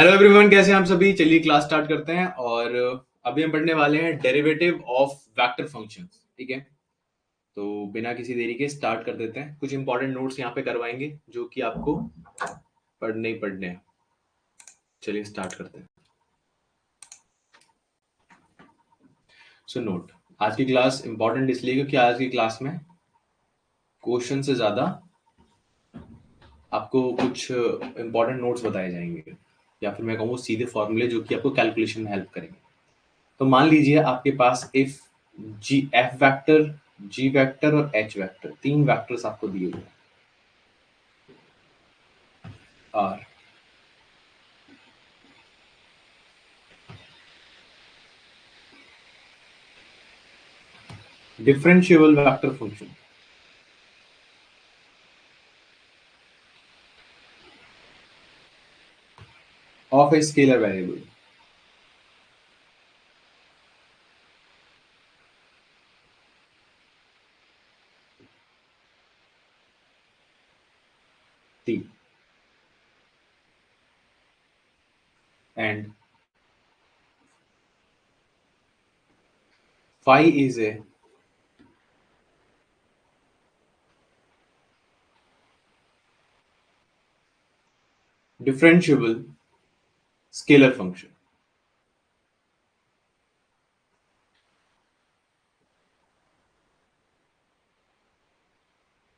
Hello everyone, कैसे हैं आप सभी। चलिए क्लास स्टार्ट करते हैं। और अभी हम पढ़ने वाले हैं डेरिवेटिव ऑफ वेक्टर फंक्शंस। ठीक है, तो बिना किसी देरी के स्टार्ट कर देते हैं। कुछ इंपॉर्टेंट नोट्स यहाँ पे करवाएंगे जो कि आपको पढ़ने ही पढ़ने हैं। चलिए स्टार्ट करते हैं। सो नोट, आज की क्लास इंपॉर्टेंट इसलिए क्योंकि आज की क्लास में क्वेश्चन से ज्यादा आपको कुछ इंपॉर्टेंट नोट्स बताए जाएंगे, या फिर मैं कहूँ सीधे फॉर्मूले जो कि आपको कैलकुलेशन में हेल्प करेंगे। तो मान लीजिए आपके पास if G F vector, G vector और एच वैक्टर, तीन वैक्टर्स आपको दिए हुए are. Differentiable vector function of a scalar variable t and phi is a differentiable scalar function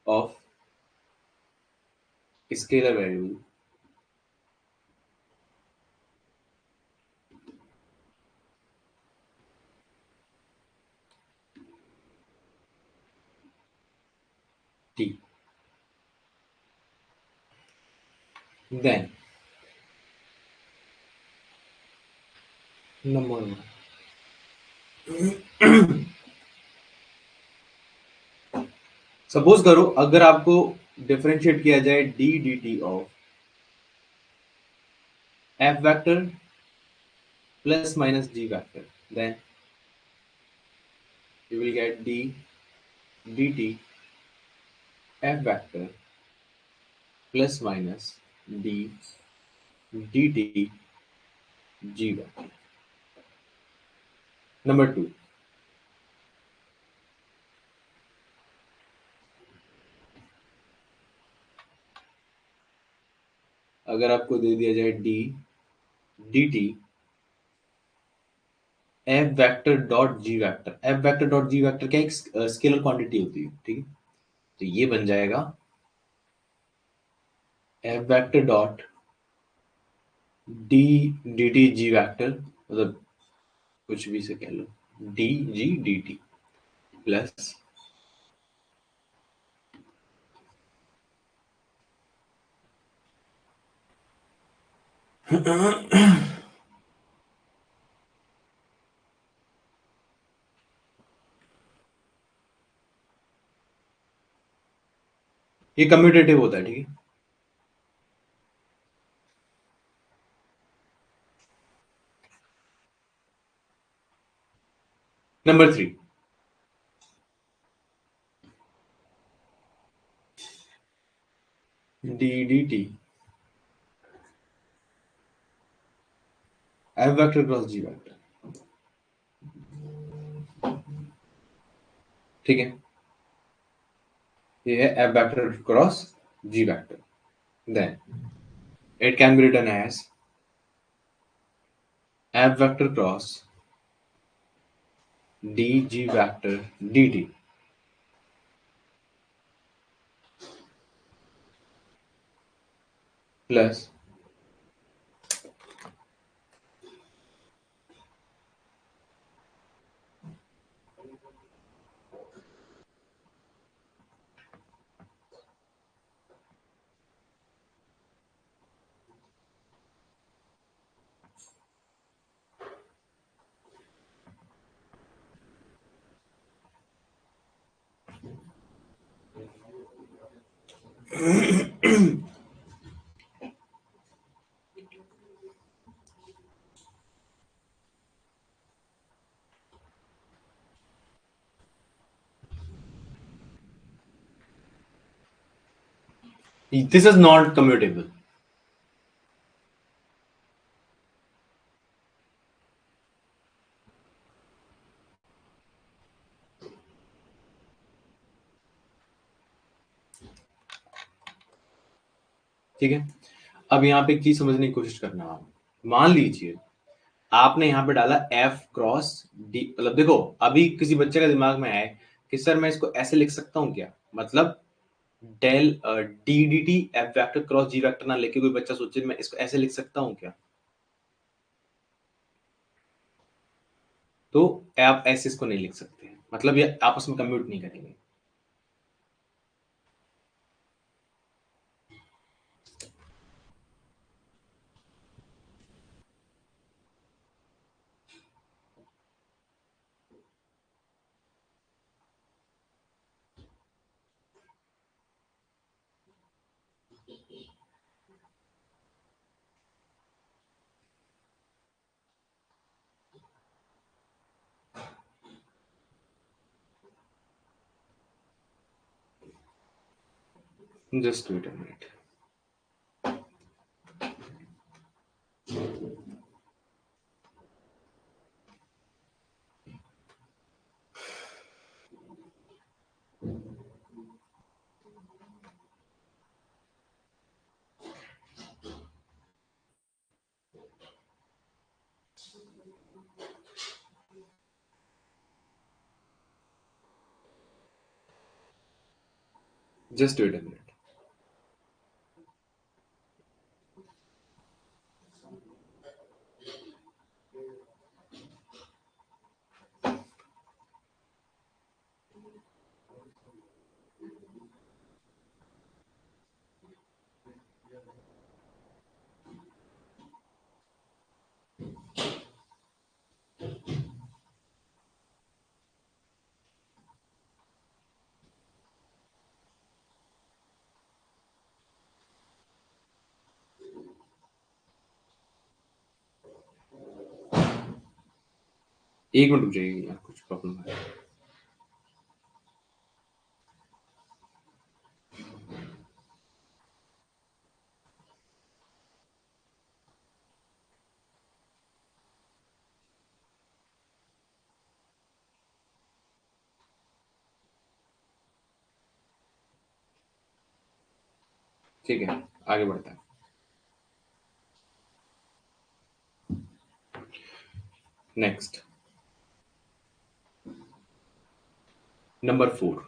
of a scalar variable t. Then number one, suppose करो अगर आपको differentiate किया जाए D D T of F vector plus minus G vector, then you will get d dt f vector plus minus d dt g vector. Number two, अगर आपको दे दिया जाए d dt F vector dot G vector, F vector dot G vector क्या एक scalar quantity होती है, ठीक है। तो ये बन जाएगा F vector dot d D t G vector, मतलब कुछ भी से कह लो d G d T plus ये कम्यूटेटिव होता है, ठीक है। Number three, d D T F vector cross G vector, ठीक है। ये है F vector cross G vector, then it can be written as F vector cross d G vector D T plus this is not commutable. ठीक है, अब यहाँ पे एक चीज समझने की कोशिश करना आप। मान लीजिए आपने यहाँ पे डाला एफ क्रॉस डी, मतलब देखो अभी किसी बच्चे का दिमाग में आए कि सर मैं इसको ऐसे लिख सकता हूँ क्या, मतलब del d D T F vector cross G vector ना लेके कोई बच्चा सोचे मैं इसको ऐसे लिख सकता हूँ क्या, तो आप ऐसे इसको नहीं लिख सकते, मतलब ये आपस में कम्यूट नहीं करेंगे। Just wait a minute. Just wait a minute. एक मिनट रुक जाइए यार, कुछ प्रॉब्लम है। ठीक है, आगे बढ़ता है। Next, number 4।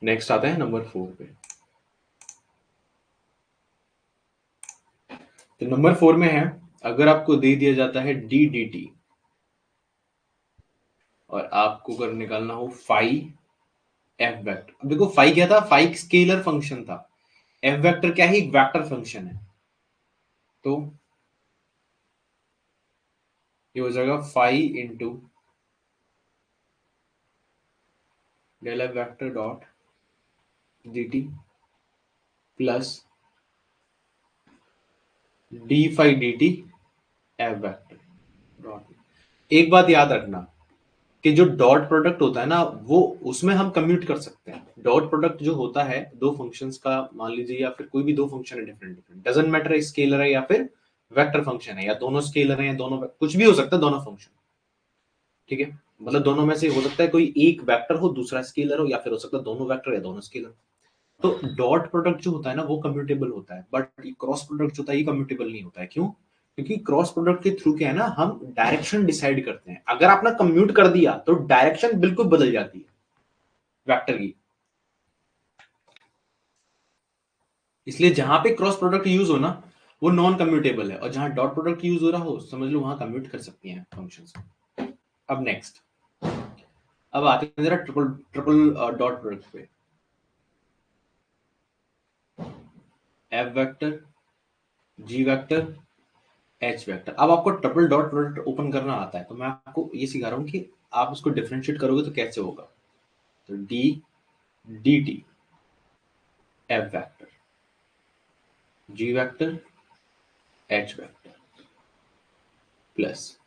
नेक्स्ट आता है नंबर 4 पे। तो नंबर 4 में है, अगर आपको दे दिया जाता है डी डी टी और आपको कर निकालना हो फाई एफ वेक्टर। अब देखो फाई क्या था, फाई स्केलर फंक्शन था, एफ वेक्टर क्या है, एक वेक्टर फंक्शन है। तो ये हो जाएगा phi into del F vector dot D T plus D phi D T F vector dot. एक बात याद रखना कि जो डॉट प्रोडक्ट होता है ना, वो उसमें हम कम्यूट कर सकते हैं। डॉट प्रोडक्ट जो होता है दो फंक्शंस का, मान लीजिए, या फिर कोई भी दो फंक्शन है different different, doesn't matter scalar है या फिर वेक्टर फंक्शन है, या दोनों स्केलर है या दोनों कुछ भी हो सकता है, दोनों फंक्शन। ठीक है, मतलब दोनों में से हो सकता है कोई एक वेक्टर हो दूसरा स्केलर हो, या फिर हो सकता है दोनों वेक्टर या दोनों स्केलर। तो डॉट प्रोडक्ट जो होता है ना वो कम्यूटेबल होता है, बट क्रॉस प्रोडक्ट जो होता है ये कम्यूटेबल नहीं होता है। क्यों? क्योंकि क्रॉस प्रोडक्ट के थ्रू क्या है ना, हम डायरेक्शन डिसाइड करते हैं। अगर आपने कम्यूट कर दिया तो डायरेक्शन बिल्कुल बदल जाती है वेक्टर की। इसलिए जहां पे क्रॉस प्रोडक्ट यूज हो ना, वो नॉन कम्यूटेबल है, और जहां डॉट प्रोडक्ट यूज हो रहा हो समझ लो वहां कम्यूट कर सकती हैं फंक्शंस। अब नेक्स्ट, अब आते हैं जरा ट्रिपल ट्रिपल डॉट प्रोडक्ट पे। F vector, G vector, H vector. अब आपको ट्रिपल डॉट प्रोडक्ट ओपन करना आता है, तो मैं आपको ये सिखा रहा हूँ कि आप उसको डिफरेंशिएट करोगे तो कैसे होगा। तो d D T F vector, G vector, H vector plus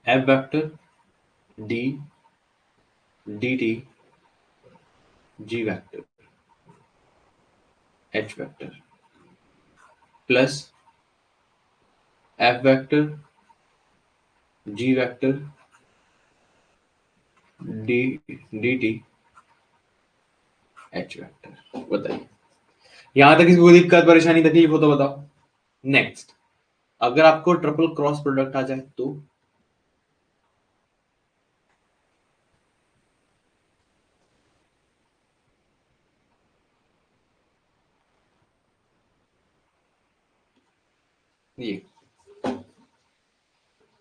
F vector d D t G vector H vector plus F vector G vector d D t H vector. बताइए, यहां तक किसी को दिक्कत परेशानी तकलीफ हो तो बताओ। नेक्स्ट, अगर आपको ट्रिपल क्रॉस प्रोडक्ट आ जाए तो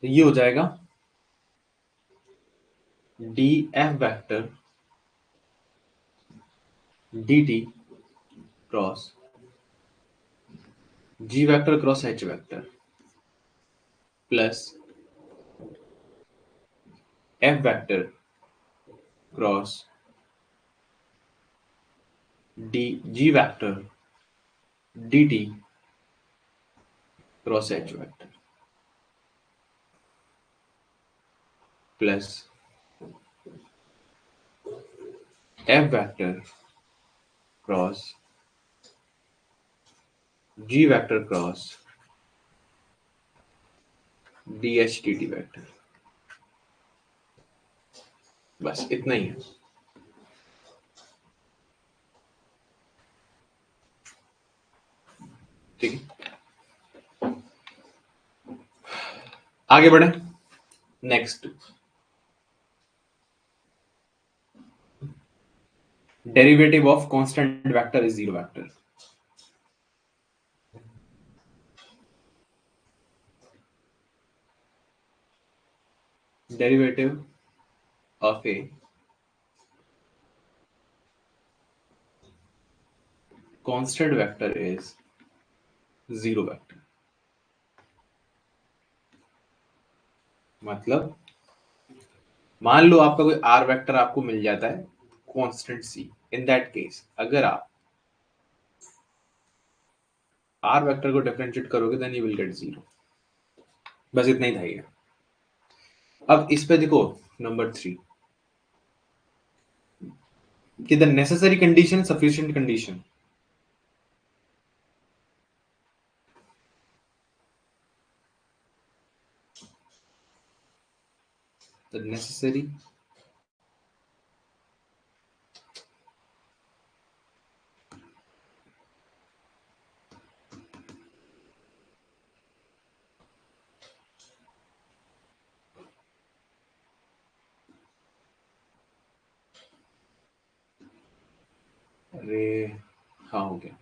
ये हो जाएगा d F vector D t cross G vector cross H vector plus F vector cross d G vector D t cross H vector plus F vector cross G vector cross d H t t vector. बस इतना ही है। ठीक है, आगे बढ़े। Next, derivative of constant vector is zero vector. Derivative of a constant vector is zero vector. मतलब मान लो आपका कोई आर वेक्टर आपको मिल जाता है constant C. In that case अगर आप आर वेक्टर को डिफरेंशिएट करोगे then you will get zero. बस इतना ही था ये। अब इस पे देखो नंबर 3 कि the necessary condition sufficient condition. The necessary अरे हाँ हो गया।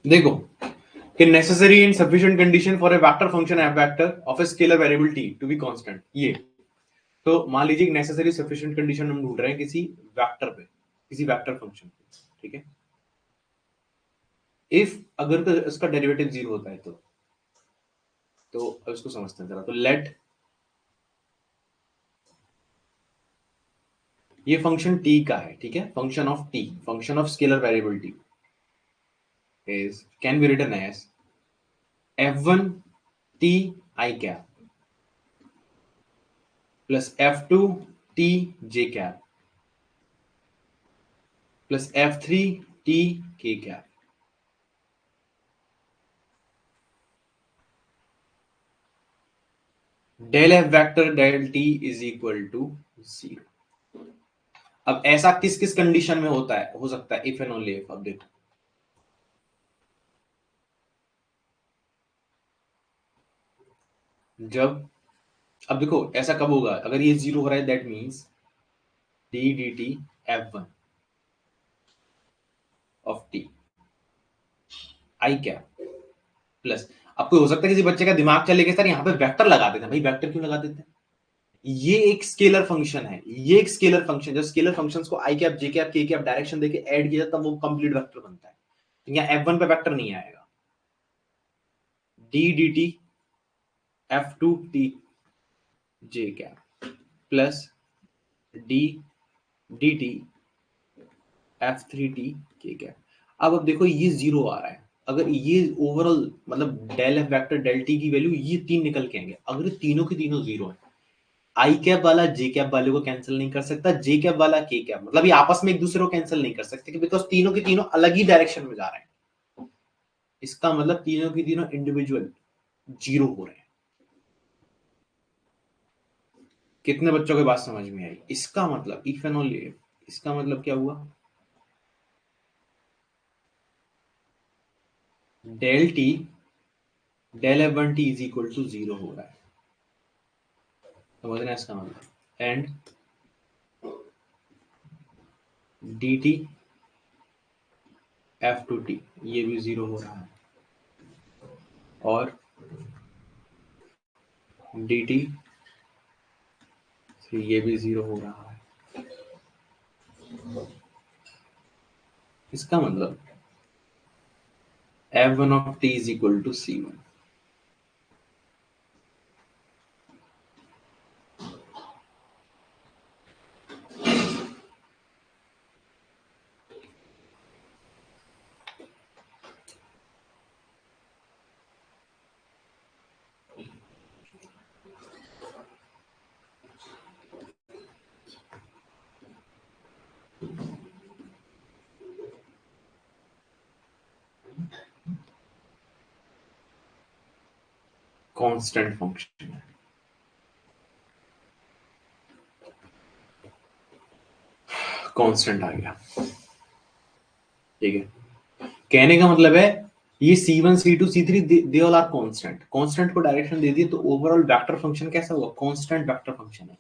देखो कि necessary and sufficient condition for a vector function F vector of a scalar variable T to be constant. ये तो मान लीजिए नेसेसरी सफिशिएंट कंडीशन हम ढूंढ रहे हैं किसी वेक्टर पे, किसी वेक्टर फंक्शन पे। ठीक है, इफ अगर तो इसका डेरिवेटिव जीरो होता है तो अब इसको समझते हैं जरा। तो लेट ये फंक्शन टी का है। ठीक है, function of T, function of scalar variable T is can be written as f1 t I cap plus f2 t j cap plus f3 t k cap। Del F vector del T is equal to zero. अब ऐसा किस किस condition में होता है, हो सकता है इफ एंड ओनली इफ। अब देखो जब, अब देखो ऐसा कब होगा, अगर ये 0 हो रहा है that means D D T F1 of T I क्या प्लस। अब कोई हो सकता है किसी बच्चे का दिमाग चले कि सर यहाँ पे वेक्टर लगा देते हैं। भाई वेक्टर क्यों लगा देते हैं? ये एक स्केलर फंक्शन है, ये एक स्केलर फंक्शन, जब स्केलर फंक्शंस को आई कैप जे कैप के कैप डायरेक्शन देके ऐड किया जाता है तब वो कंप्लीट वेक्टर बनता है। यहाँ F1 पे वेक्टर नहीं आएगा। D D t F2 t j cap plus d D t F3 t k cap. अब देखो ये 0 आ रहा है, अगर ये ओवरऑल मतलब del F vector del T की वैल्यू ये 3 निकल के आएंगे, अगर तीनों के तीनों 0 है, आई कैप वाला जे कैप वाले को कैंसिल नहीं कर सकता, जे कैप वाला के कैप, मतलब ये आपस में एक दूसरे को कैंसिल नहीं कर सकते बिकॉज तीनों के तीनों अलग ही डायरेक्शन में जा रहे हैं। इसका मतलब तीनों के तीनों इंडिविजुअल 0 हो रहे हैं। कितने बच्चों की बात समझ में आई? इसका मतलब इफ एंड ओनली, इसका मतलब क्या हुआ, del T del F1 T is equal to 0 हो रहा है, समझ रहे हैं इसका मतलब, and D t F2 T ये भी 0 हो रहा है, और डी टी ये भी 0 हो रहा है। इसका मतलब F1 of t is equal to C1। Constant function है, कांस्टेंट आ गया, ठीक है। कहने का मतलब है ये C1 C2 C3 they all are constant, constant को डायरेक्शन दे दिए तो ओवरऑल वेक्टर फंक्शन कैसा हुआ, कांस्टेंट वेक्टर फंक्शन है।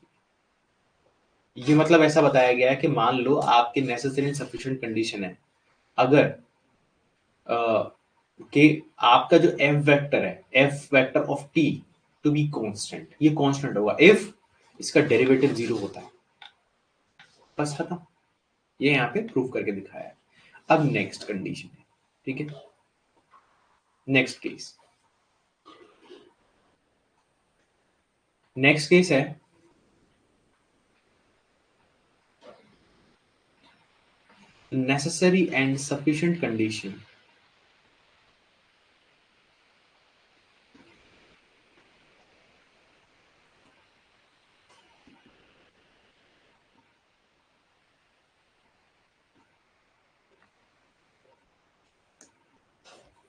ये मतलब ऐसा बताया गया है कि मान लो आपके नेसेसरी सफिशिएंट कंडीशन है, अगर कि आपका जो एफ वेक्टर है, F vector of T to be constant, ये कांस्टेंट होगा इफ इसका डेरिवेटिव 0 होता है, बस खत्म। ये यहाँ पे प्रूव करके दिखाया है। अब नेक्स्ट कंडीशन है, ठीक है, नेक्स्ट केस, नेक्स्ट केस है necessary and sufficient condition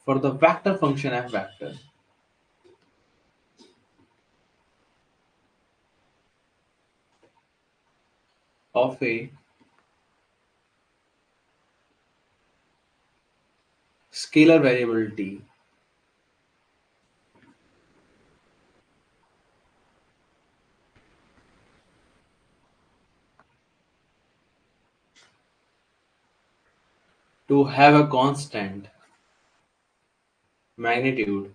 for the vector function f vector of a scalar variable t to have a constant magnitude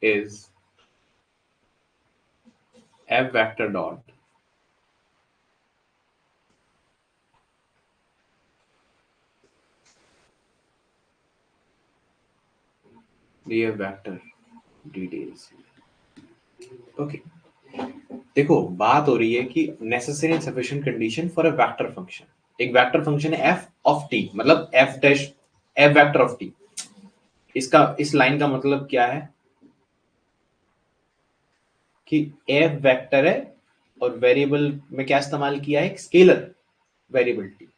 is f vector dot df vector details। Okay, देखो बात हो रही है कि necessary and sufficient condition for a vector function, एक vector function है F of T, मतलब F dash F vector of T. इसका इस लाइन का मतलब क्या है कि एफ वेक्टर है और वेरिएबल में क्या इस्तेमाल किया है, scalar variable T,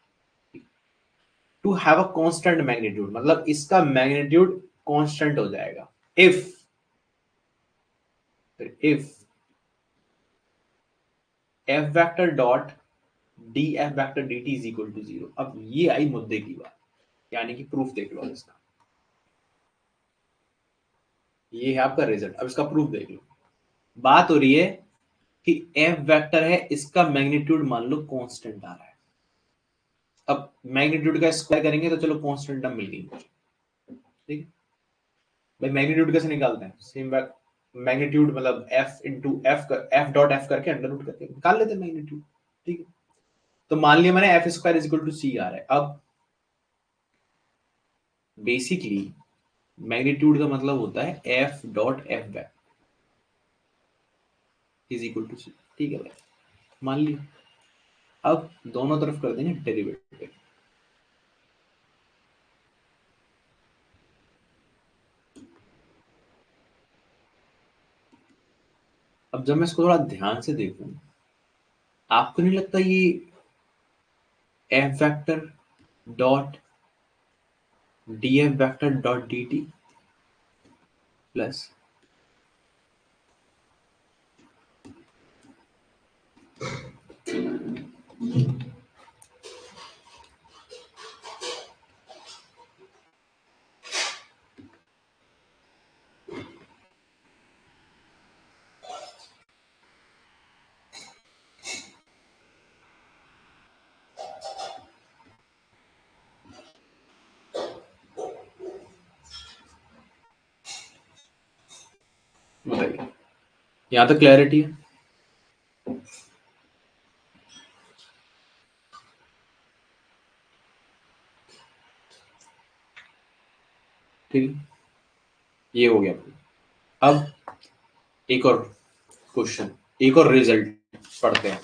to have a constant magnitude, मतलब इसका मैग्नीट्यूड कांस्टेंट हो जाएगा if F vector dot D F vector D T is equal to 0। अब ये आई मुद्दे की बात, यानी कि प्रूफ देख लो इसका, ये है आपका रिजल्ट। अब इसका प्रूफ देख लो। बात हो रही है कि एफ वेक्टर है, इसका मैग्नीट्यूड मान लो कांस्टेंट आ रहा है। अब मैग्नीट्यूड का स्क्वायर करेंगे तो चलो कांस्टेंट टर्म मिल गई मुझे, ठीक है भाई। मैग्नीट्यूड कैसे निकालते हैं? सेम बैक, मैग्नीट्यूड मतलब एफ इंटू एफ कर, एफ डॉट एफ करके अंडर रूट करके निकाल लेते हैं मैग्नीट्यूड, ठीक है। तो मान लिया मैंने F square is equal to C आ रहा है। अब बेसिकली मैग्नीट्यूड का मतलब होता है F dot F back is equal to C, ठीक है भाई, मान लिया। अब दोनों तरफ कर देंगे डेरिवेटिव। अब जब मैं इसको थोड़ा ध्यान से देखूं, आपको नहीं लगता ये F vector dot D F vector dot D T plus बताइए, यहां तक क्लैरिटी है? ठीक है, ये हो गया। अब एक और क्वेश्चन, एक और रिजल्ट पढ़ते हैं,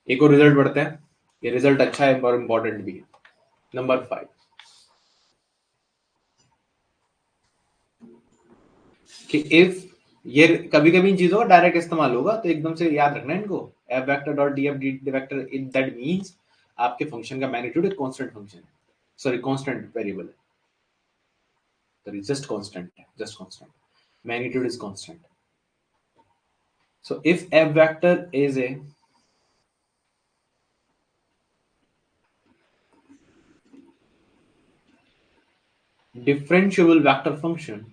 एक और रिजल्ट पढ़ते हैं। ये रिजल्ट अच्छा है और इंपॉर्टेंट भी है। नंबर 5 कि इफ, ये कभी कभी इन चीजों का डायरेक्ट इस्तेमाल होगा तो एकदम से याद रखना इनको। F vector dot D F D vector, that means आपके फंक्शन का मैग्नीट्यूड एक कांस्टेंट फंक्शन है, सॉरी कांस्टेंट वेरिएबल है, सॉरी जस्ट कांस्टेंट है, just constant, magnitude is constant. So if F vector is a differentiable vector function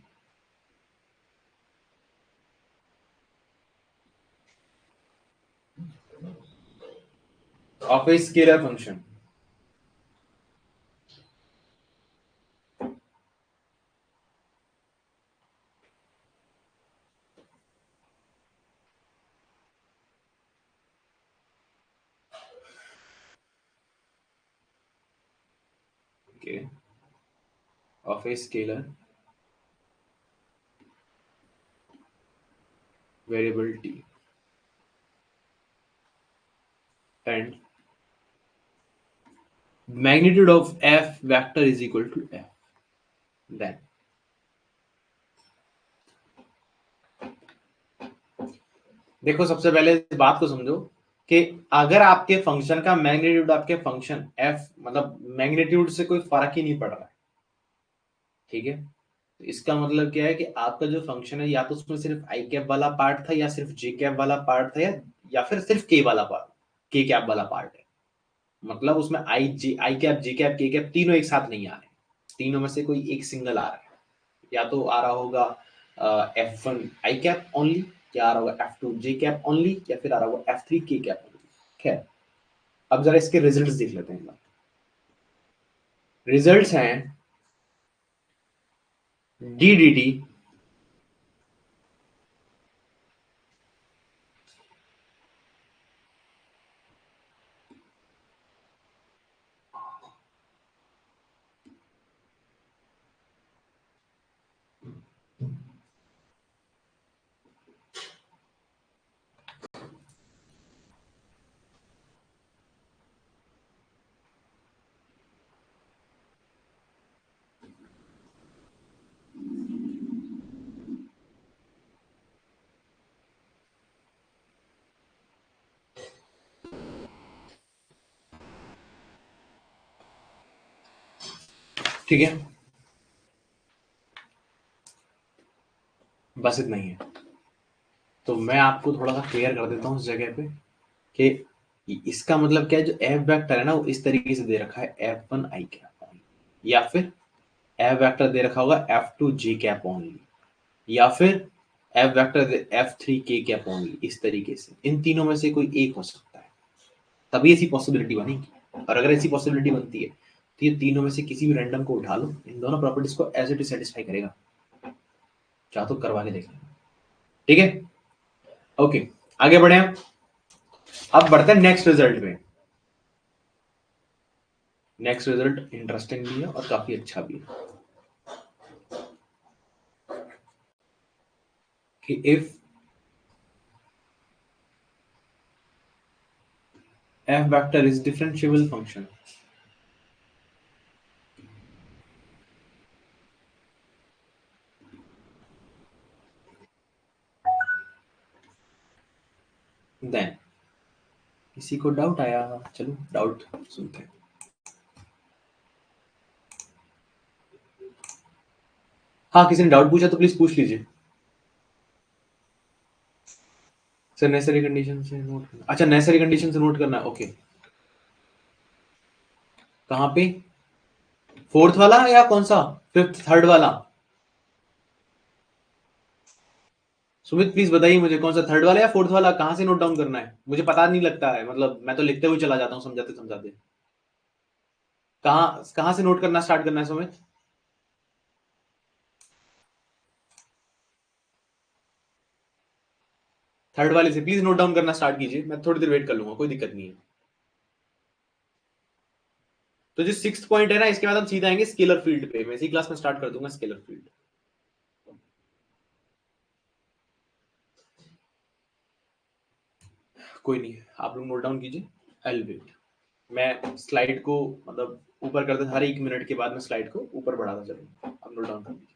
of a scalar function, okay, of a scalar variable t, and magnitude of f vector is equal to f, then देखो सबसे पहले इस बात को समझो कि अगर आपके फंक्शन का मैग्नीट्यूड, आपके फंक्शन f मतलब मैग्नीट्यूड से कोई फर्क ही नहीं पड़ रहा है, ठीक है, तो इसका मतलब क्या है कि आपका जो फंक्शन है या तो उसमें सिर्फ आई कैप वाला पार्ट था या सिर्फ जे कैप वाला पार्ट था, या फिर सिर्फ के वाला पार्ट, के कैप वाला पार्ट है। मतलब उसमें आई कैप जे कैप के कैप तीनों एक साथ नहीं आ रहे, तीनों में से कोई एक सिंगल आ रहा है। या तो आ रहा होगा F1 आई कैप ओनली, या आ रहा होगा F2 जे कैप ओनली, या फिर आ रहा होगा F3 के कैप ओनली। खैर, अब जरा इसके रिजल्ट्स देख लेते हैं। रिजल्ट्स हैं डी डी टी ठीक है, बस इतना ही है। तो मैं आपको थोड़ा सा क्लियर कर देता हूँ उस जगह पे कि इसका मतलब क्या है। जो एफ वेक्टर है ना, वो इस तरीके से दे रखा है F1 आई कैप, या फिर एफ वेक्टर दे रखा होगा F2J कैप ओनली, या फिर F vector F3K cap only. इस तरीके से इन तीनों में से कोई एक हो सकता है, तभी ऐसी पॉसिबिलिटी बनेगी। और अगर ऐसी पॉसिबिलिटी बनती है तो ये तीनों में से किसी भी रैंडम को उठा लो, इन दोनों प्रॉपर्टीज को एज इट इज सेटिस्फाई करेगा। चाहो तो करवा के देख लो, ठीक है। ओके, आगे बढ़े हम। अब बढ़ते हैं नेक्स्ट रिजल्ट पे। नेक्स्ट रिजल्ट इंटरेस्टिंग भी है और काफी अच्छा भी है कि if f vector is differentiable function, then किसी को डाउट आया? चलो डाउट सुनते हैं। हाँ, किसी ने डाउट पूछा तो प्लीज पूछ लीजिए। सर नेसेसरी कंडीशन से नोट करना, अच्छा नेसेसरी कंडीशन से नोट करना है, ओके। कहाँ पे? फोर्थ वाला या कौन सा? फिफ्थ, थर्ड वाला? सुमित प्लीज बताइए मुझे, कौन सा थर्ड वाला या फोर्थ वाला? कहाँ से नोट डाउन करना है? मुझे पता नहीं लगता है, मतलब मैं तो लिखते हुए चला जाता हूँ समझाते समझाते। कहाँ कहाँ से नोट करना स्टार्ट करना है सुमित? थर्ड वाले से प्लीज नोट डाउन करना स्टार्ट कीजिए, मैं थोड़ी देर वेट कर लूंगा, कोई दिक्कत नहीं है। तो जो सिक्स्थ पॉइंट है ना, इसके बाद हम सीधा आएंगे स्केलर फील्ड पे। मैं इसी क्लास में स्टार्ट कर दूंगा स्केलर फील्ड। कोई नहीं, आप लोग नोट डाउन कीजिए। I will wait. मैं स्लाइड को मतलब ऊपर करते, हर एक मिनट के बाद मैं स्लाइड को ऊपर बढ़ाता चलूंगा। आप नोट डाउन कर लीजिए।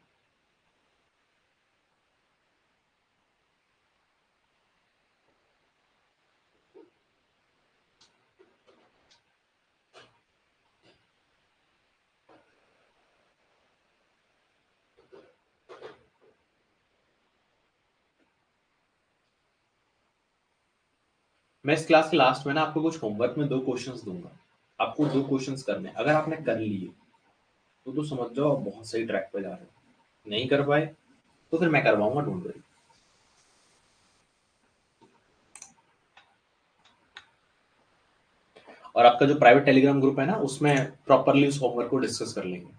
मैं इस क्लास के लास्ट में ना आपको कुछ होमवर्क में दो क्वेश्चंस दूंगा। आपको दो क्वेश्चंस करने हैं। अगर आपने कर लिए तो समझ जाओ आप बहुत सही ट्रैक पे जा रहे हो। नहीं कर पाए तो फिर मैं करवाऊंगा, डोंट वरी। और आपका जो प्राइवेट टेलीग्राम ग्रुप है ना, उसमें प्रॉपरली उस होमवर्क को डिस्कस कर लेंगे।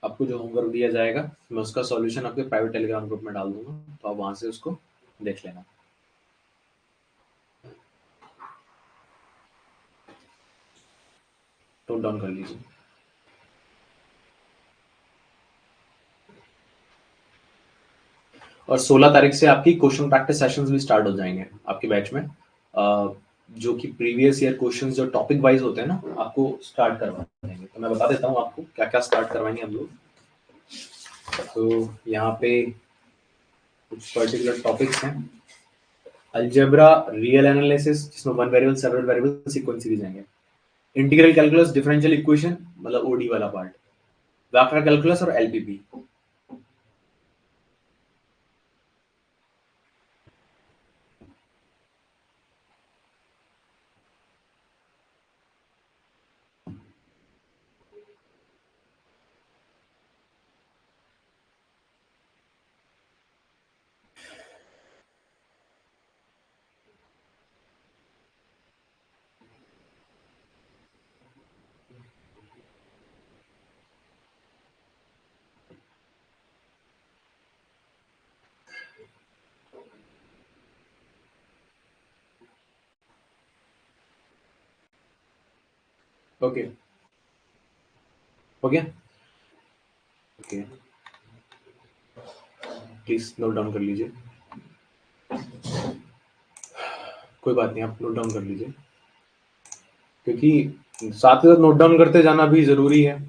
आपको जो होमवर्क दिया जाएगा मैं उसका सॉल्यूशन आपके प्राइवेट टेलीग्राम ग्रुप में डाल दूंगा, तो आप वहां से उसको देख लेना। नोट डाउन कर लीजिए। और 16 तारीख से आपकी क्वेश्चन प्रैक्टिस सेशंस भी स्टार्ट हो जाएंगे आपके बैच में। जो कि प्रीवियस ईयर क्वेश्चंस जो टॉपिक वाइज होते हैं ना, आपको स्टार्ट करवा देंगे। तो मैं बता देता हूँ आपको क्या क्या स्टार्ट करवाएंगे हम लोग। तो यहाँ पे कुछ पर्टिकुलर टॉपिक्स हैं। अलजेब्रा, रियल एनालिसिस जिसमें one variable several variable sequence series आएंगे। इंटीग्रल कैलकुलस, डिफरेंशियल इक्वेशन मतलब ओडी वाला पार्ट, वेक्टर कैलकुलस और एलपीपी। ओके, हो गया? ओके, प्लीज नोट डाउन कर लीजिए। कोई बात नहीं, आप नोट डाउन कर लीजिए, क्योंकि साथ ही साथ नोट डाउन करते जाना भी जरूरी है।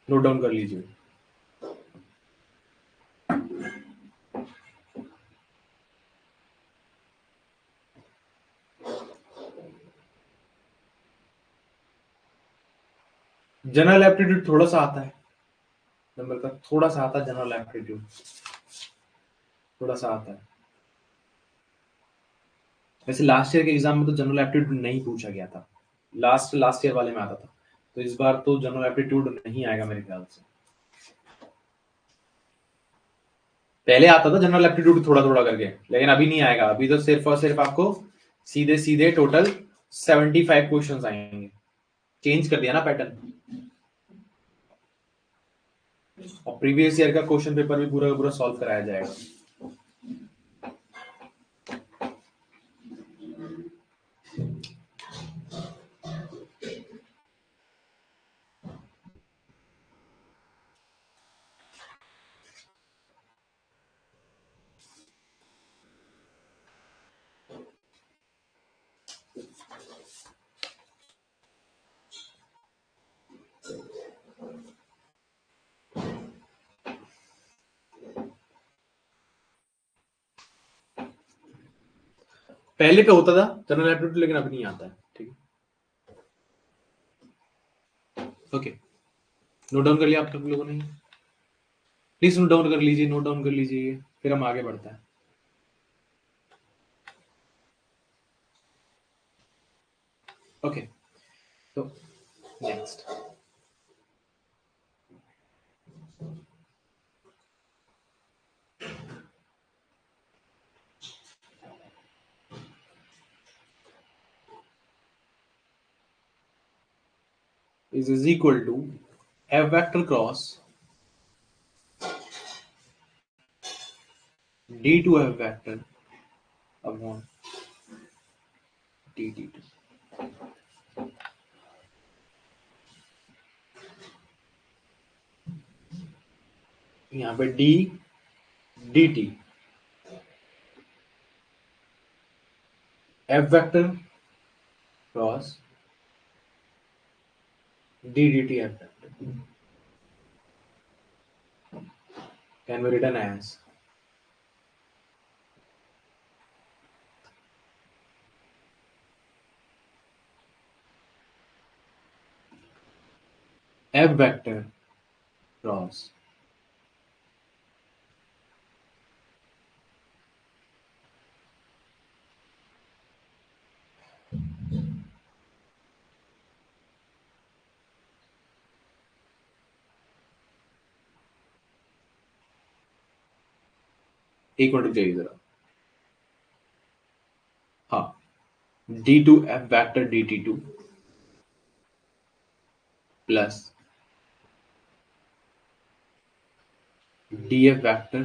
नोट डाउन कर लीजिए। जनरल एप्टीट्यूड थोड़ा सा आता है नंबर का, थोड़ा सा आता है जनरल एप्टीट्यूड, थोड़ा सा आता है। वैसे लास्ट ईयर के एग्जाम में तो जनरल एप्टीट्यूड नहीं पूछा गया था, लास्ट ईयर वाले में आता था, तो इस बार तो जनरल एप्टीट्यूड नहीं आएगा मेरे ख्याल से। पहले आता था जनरल एप्टीट्यूड थोड़ा थोड़ा करके, लेकिन अभी नहीं आएगा, अभी तो सिर्फ और सिर्फ आपको सीधे सीधे टोटल 75 क्वेश्चंस आएंगे। चेंज कर दिया ना पैटर्न, और प्रीवियस ईयर का क्वेश्चन पेपर भी पूरा पूरा सॉल्व कराया जाएगा। पहले पे होता था जनरल एप्टीट्यूड, लेकिन अब नहीं आता है। ठीक है, ओके, नोट डाउन कर लिया आप सब लोगों ने? प्लीज नोट डाउन कर लीजिए, नोट डाउन कर लीजिए, फिर हम आगे बढ़ते हैं। ओके, तो next is equal to f vector cross d to f vector upon d d2। यहाँ पे d dt f vector cross d dt f vector can be written as f vector cross एक minute चाहिए जरा। हाँ, d2 f vector dt2 plus df vector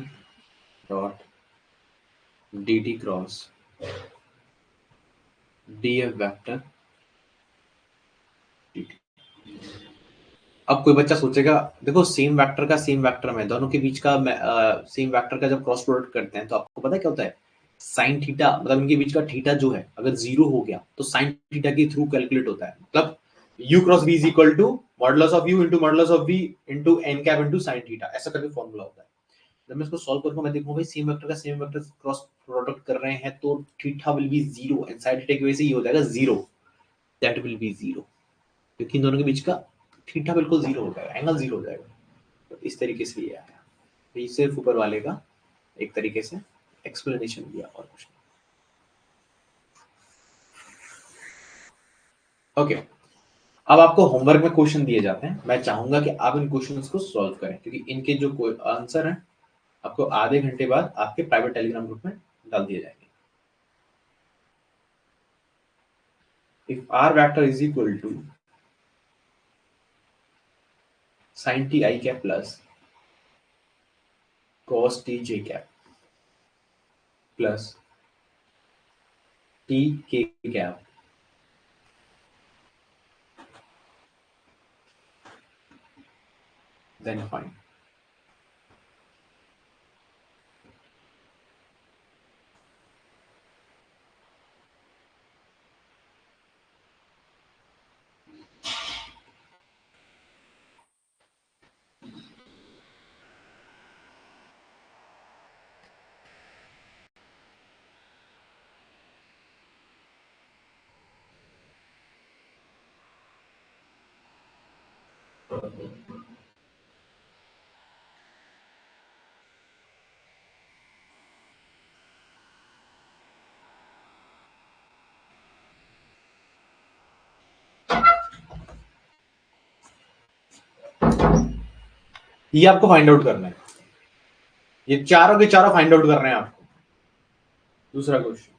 dot dt cross df vector dt। अब कोई बच्चा सोचेगा, देखो सेम वेक्टर का सेम वेक्टर में दोनों के बीच का सेम वेक्टर का जब क्रॉस प्रोडक्ट करते हैं तो आपको पता है क्या होता है? साइन थीटा, मतलब इनके बीच का थीटा जो है अगर जीरो हो गया तो साइन थीटा के थ्रू कैलकुलेट होता है, मतलब u cross v is equal to modulus of u into modulus of v into n cap into sine theta, ऐसा करके फॉर्मूला होता है। जब मैं इसको सॉल्व करूंगा मैं देखूंगा भाई सेम वेक्टर का सेम वेक्टर क्रॉस प्रोडक्ट कर रहे हैं तो theta will be zero and sine theta की वजह से ये हो जाएगा zero, that will be zero, क्योंकि इन दोनों के बीच का थीटा बिल्कुल जीरो हो जाएगा, एंगल जीरो हो जाएगा। तो इस तरीके से ये आया, तो ये सिर्फ ऊपर वाले का एक तरीके से एक्सप्लेनेशन दिया और कुछ नहीं। ओके, अब आपको होमवर्क में क्वेश्चन दिए जाते हैं, मैं चाहूंगा कि आप इन क्वेश्चंस को सॉल्व करें, क्योंकि इनके जो आंसर हैं आपको आधे घंटे बाद आपके प्राइवेट टेलीग्राम ग्रुप में डाल दिए जाएंगे। If R vector is equal to sin t I cap plus cos t j cap plus t k cap, then fine। ये आपको फाइंड आउट करना है, ये चारों के चारों फाइंड आउट करना है आपको। दूसरा question,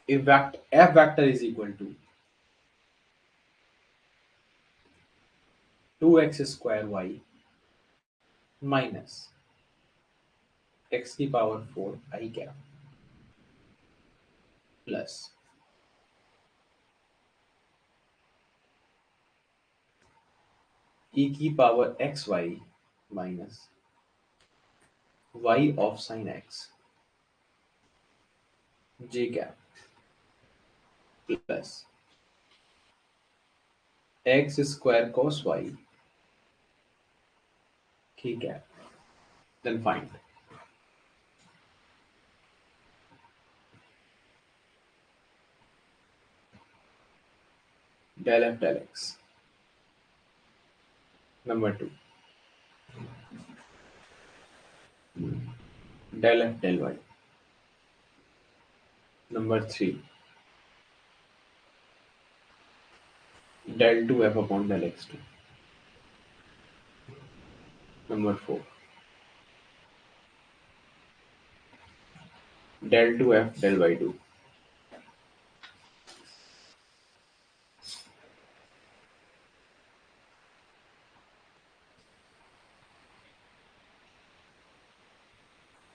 if f vector is equal to 2x square y minus x की power 4 I cap plus e की power X Y minus y of sine x j cap plus x square cos y, ठीक है, then find del f del x। Number 2, del f del y। Number 3, del 2f upon del x2। Number 4, del 2f del y2।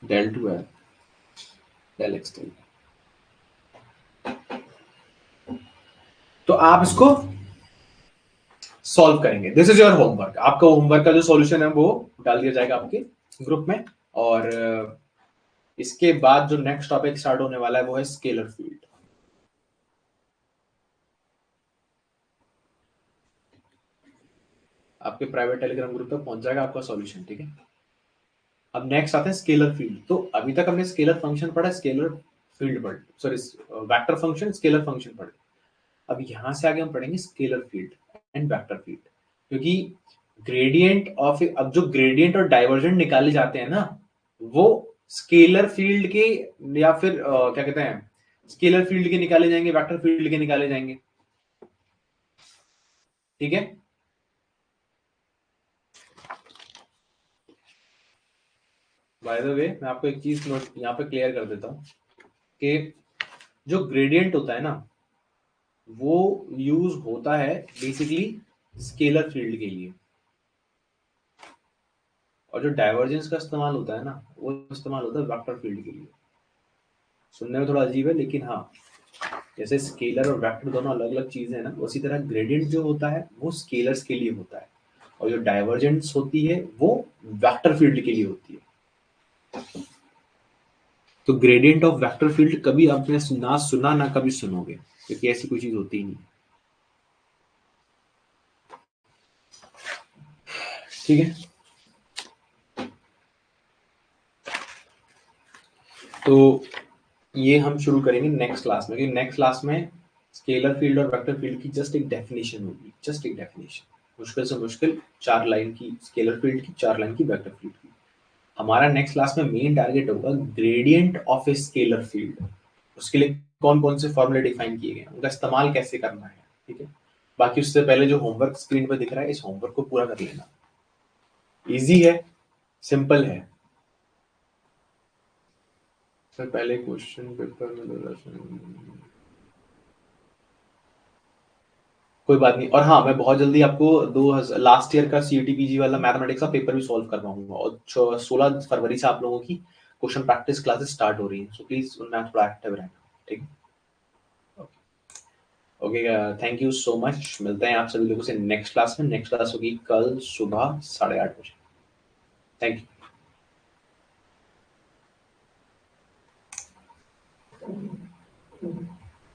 del 2f del x del y। तो आप इसको solve करेंगे। This is your homework. आपका homework का जो solution है वो डाल दिया जाएगा आपके ग्रुप में। और इसके बाद जो नेक्स्ट टॉपिक स्टार्ट होने वाला है वो है स्केलर फील्ड। आपके प्राइवेट टेलीग्राम ग्रुप पे पहुंच जाएगा आपका सॉल्यूशन, ठीक है। अब नेक्स्ट आते हैं स्केलर फील्ड। तो अभी तक हमने स्केलर फंक्शन पढ़ा, स्केलर फील्ड पढ़, sorry vector function, scalar function पढ़े। अब यहां से आगे हम पढ़ेंगे scalar field and vector field, क्योंकि ग्रेडियंट ऑफ, अब जो ग्रेडियंट और डाइवर्जेंट निकाले जाते हैं ना, वो स्केलर फील्ड के या फिर क्या कहते हैं, स्केलर फील्ड के निकाले जाएंगे, वेक्टर फील्ड के निकाले जाएंगे, ठीक है। बाय द वे मैं आपको एक चीज नोट यहाँ पे क्लियर कर देता हूँ कि जो ग्रेडियंट होता है ना, वो यूज होता है बेसिकली स्केलर फील्ड के लिए, और जो डाइवर्जेंस का इस्तेमाल होता है ना, वो इस्तेमाल होता है वेक्टर फील्ड के लिए। सुनने में थोड़ा अजीब है, लेकिन हाँ, जैसे स्केलर और वेक्टर दोनों अलग अलग चीजें हैं ना, उसी तरह ग्रेडियंट जो होता है वो स्केलर्स के लिए होता है, और जो डाइवर्जेंस होती है वो वेक्टर फील्ड के लिए होती है। तो ग्रेडियंट ऑफ वेक्टर फील्ड कभी आपने ना सुना ना कभी सुनोगे, क्योंकि ऐसी कोई चीज होती ही नहीं, ठीक है। तो ये हम शुरू करेंगे नेक्स्ट क्लास में, क्योंकि नेक्स्ट क्लास में स्केलर फील्ड और वेक्टर फील्ड की जस्ट एक डेफिनेशन होगी, जस्ट एक डेफिनेशन, मुश्किल से मुश्किल 4 लाइन की स्केलर फील्ड की, 4 लाइन की वेक्टर फील्ड की। हमारा नेक्स्ट क्लास में मेन टारगेट होगा gradient of a scalar field, उसके लिए कौन कौन से फॉर्मूले डिफाइन किए गए हैं, उनका इस्तेमाल कैसे करना है, ठीक है। बाकी उससे पहले जो होमवर्क स्क्रीन पर दिख रहा है, इस होमवर्क को पूरा कर लेना। इजी है, सिंपल है। सर पहले क्वेश्चन पेपर में कोई बात नहीं। और हाँ, मैं बहुत जल्दी आपको लास्ट ईयर का सीयूटीपीजी वाला मैथमेटिक्स का पेपर भी सॉल्व करवाऊंगा, और 16 फरवरी से आप लोगों की क्वेश्चन प्रैक्टिस क्लासेस स्टार्ट हो रही हैं, सो प्लीज उनमें आप थोड़ा एक्टिव रहना, ठीक है। Okay, thank you so much. मिलते हैं आप सभी लोगों से नेक्स्ट क्लास में। नेक्स्ट क्लास होगी कल सुबह 8:30 बजे। Thank you.